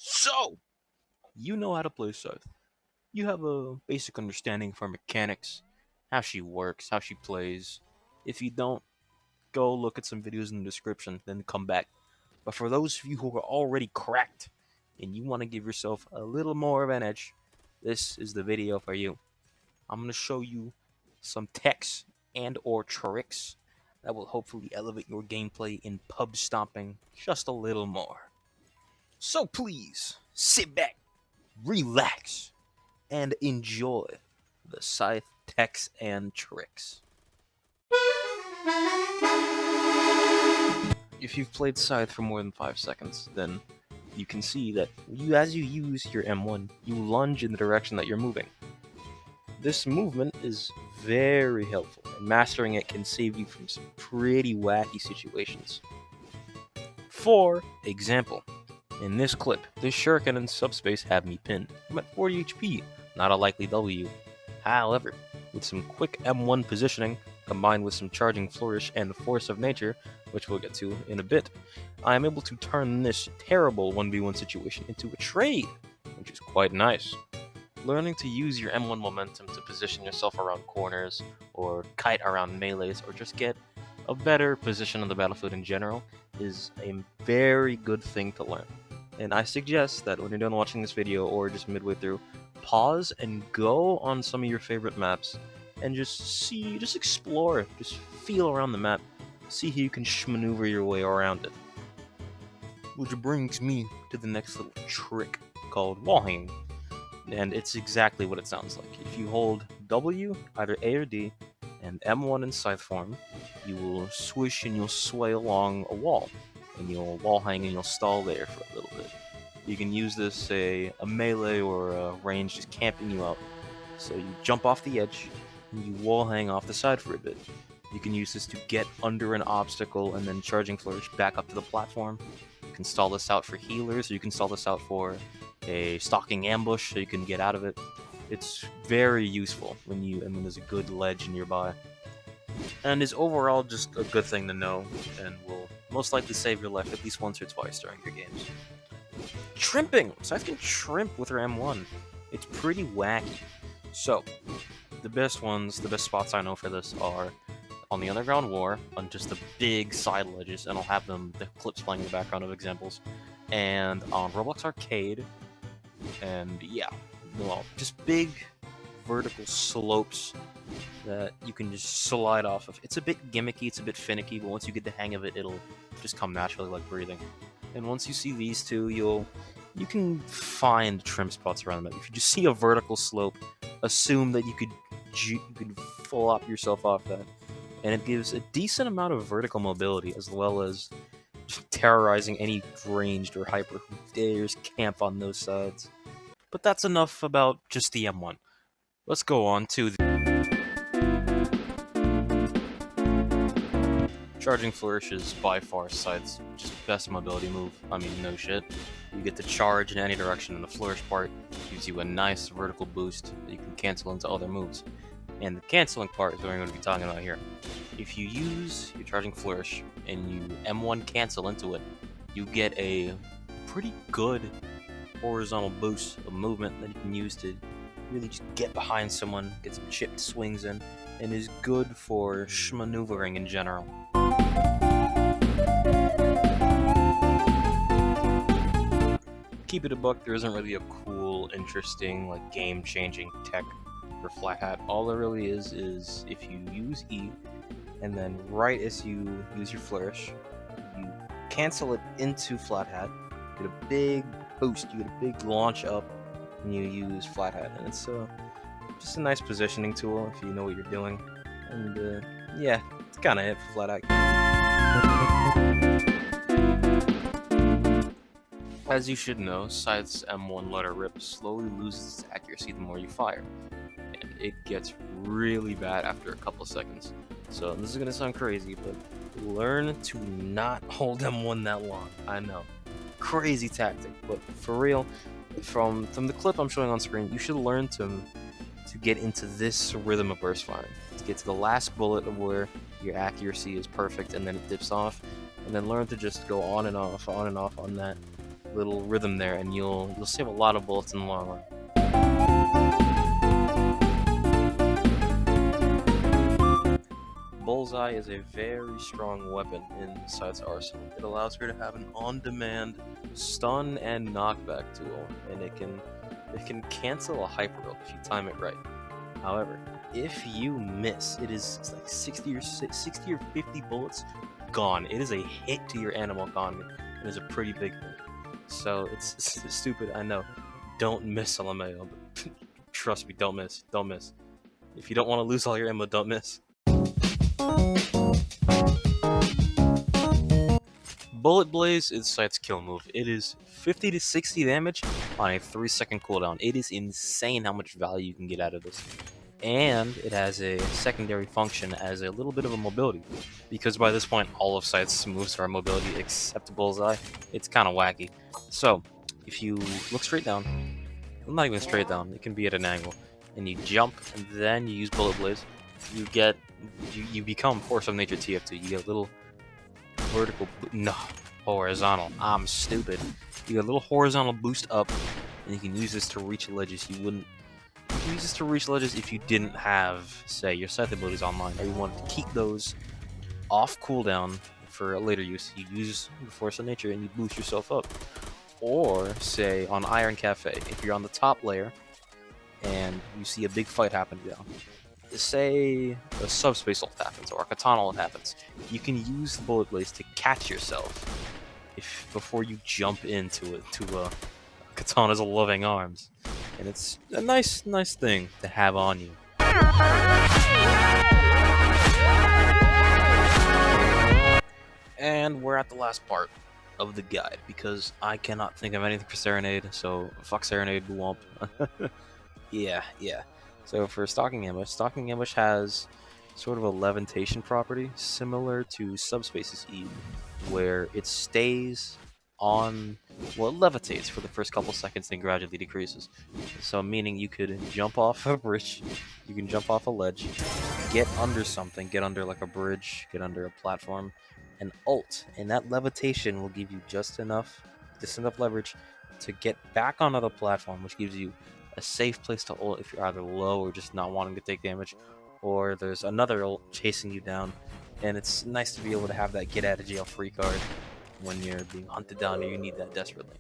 So, you know how to play Scythe. You have a basic understanding of her mechanics, how she works, how she plays. If you don't, go look at some videos in the description, then come back. But for those of you who are already cracked and you want to give yourself a little more of an edge, this is the video for you. I'm going to show you some techs and or tricks that will hopefully elevate your gameplay in pub stomping just a little more. So please, sit back, relax, and enjoy the Scythe techs and tricks. If you've played Scythe for more than 5 seconds, then you can see that as you use your M1, you lunge in the direction that you're moving. This movement is very helpful, and mastering it can save you from some pretty wacky situations. For example, in this clip, this shuriken and subspace have me pinned. I'm at 40 HP, not a likely W. However, with some quick M1 positioning, combined with some charging flourish and the force of nature, which we'll get to in a bit, I am able to turn this terrible 1v1 situation into a trade, which is quite nice. Learning to use your M1 momentum to position yourself around corners, or kite around melees, or just get a better position on the battlefield in general is a very good thing to learn. And I suggest that when you're done watching this video, or just midway through, pause and go on some of your favorite maps and just explore, just feel around the map, see how you can maneuver your way around it. Which brings me to the next little trick called wall hanging. And it's exactly what it sounds like. If you hold W, either A or D, and M1 in Scythe form, you will swish and you'll sway along a wall. And you'll wall hang and you'll stall there for a little bit. You can use this, say, a melee or a range just camping you out. So you jump off the edge, and you wall hang off the side for a bit. You can use this to get under an obstacle and then charging flourish back up to the platform. You can stall this out for healers, or you can stall this out for a stalking ambush so you can get out of it. It's very useful when there's a good ledge nearby. And is overall just a good thing to know, and will most likely save your life at least once or twice during your games. Trimping! Scythe can trimp with her M1. It's pretty wacky. So, the best spots I know for this are on the Underground War, on just the big side ledges, and I'll have the clips playing in the background of examples, and on Roblox Arcade, and yeah, well, just big vertical slopes that you can just slide off of. It's a bit gimmicky, it's a bit finicky, but once you get the hang of it, it'll just come naturally like breathing. And once you see these two, you can find trim spots around them. If you just see a vertical slope, assume that you could flop yourself off that. And it gives a decent amount of vertical mobility, as well as just terrorizing any ranged or hyper who dares camp on those sides. But that's enough about just the M1. Let's go on to the Charging Flourish is by far Scythe's just best mobility move. I mean, no shit. You get to charge in any direction, and the Flourish part gives you a nice vertical boost that you can cancel into other moves. And the canceling part is what I'm going to be talking about here. If you use your Charging Flourish and you M1 cancel into it, you get a pretty good horizontal boost of movement that you can use to really just get behind someone, get some chipped swings in, and is good for maneuvering in general. Keep it a buck, there isn't really a cool, interesting, like game-changing tech for Flat Hat. All there really is if you use E, and then right as you use your Flourish, you cancel it into Flat Hat, get a big boost, you get a big launch up, and you use Flat Hat. And it's just a nice positioning tool if you know what you're doing. And yeah, it's kind of it for Flat Hat. As you should know, Scythe's M1 Let Her Rip slowly loses its accuracy the more you fire, and it gets really bad after a couple seconds. So this is going to sound crazy, but learn to not hold M1 that long. I know, crazy tactic, but for real, from the clip I'm showing on screen, you should learn to get into this rhythm of burst firing, to get to the last bullet of where your accuracy is perfect and then it dips off, and then learn to just go on and off on that. little rhythm there, and you'll save a lot of bullets in the long run. Bullseye is a very strong weapon in Scythe's arsenal. It allows her to have an on-demand stun and knockback tool, and it can cancel a hyper roll if you time it right. However, if you miss, it's like 60 or 50 bullets gone. It is a hit to your animal economy, and is a pretty big hit. So it's stupid, I know. Don't miss LMAO, but trust me, don't miss. Don't miss. If you don't want to lose all your ammo, don't miss. Bullet Blaze is Scythe's kill move. It is 50 to 60 damage on a 3-second cooldown. It is insane how much value you can get out of this. And it has a secondary function as a little bit of a mobility, because by this point all of Scythe's moves are mobility except Bullseye. It's kind of wacky. So, if you look straight down, well, not even straight down, it can be at an angle, and you jump, and then you use Bullet Blaze, you become Force of Nature TF2. You get a little vertical, no, horizontal. I'm stupid. You get a little horizontal boost up, and you can use this to reach ledges you wouldn't. You can use this to reach ledges if you didn't have, say, your Scythe abilities online, or you wanted to keep those off cooldown for later use. You use the Force of Nature and you boost yourself up. Or, say, on Iron Cafe, if you're on the top layer and you see a big fight happen down, say a subspace ult happens or a katana ult happens, you can use the Bullet Blaze to catch yourself before you jump into katana's loving arms, and it's a nice thing to have on you. And we're at the last part of the guide, because I cannot think of anything for Serenade, so fuck Serenade, womp. Yeah. So for Stalking Ambush has sort of a levitation property similar to Subspace's E, where it stays on, well, it levitates for the first couple seconds, then gradually decreases. So meaning you could jump off a bridge, you can jump off a ledge, get under something, get under like a bridge, get under a platform, and ult, and that levitation will give you just enough leverage to get back onto the platform, which gives you a safe place to ult if you're either low or just not wanting to take damage, or there's another ult chasing you down, and it's nice to be able to have that get out of jail free card when you're being hunted down or you need that desperately.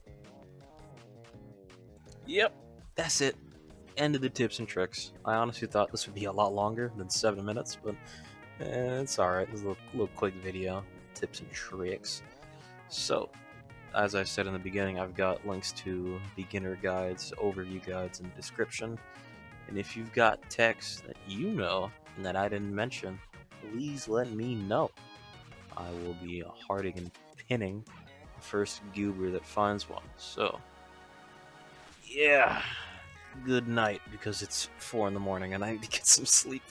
Yep, that's it. End of the tips and tricks. I honestly thought this would be a lot longer than 7 minutes, but it's alright. It's a little quick video. Tips and tricks. So, as I said in the beginning, I've got links to beginner guides, overview guides in the description. And if you've got techs that you know and that I didn't mention, please let me know. I will be hearting and pinning the first goober that finds one. So, yeah, good night, because it's 4 in the morning and I need to get some sleep.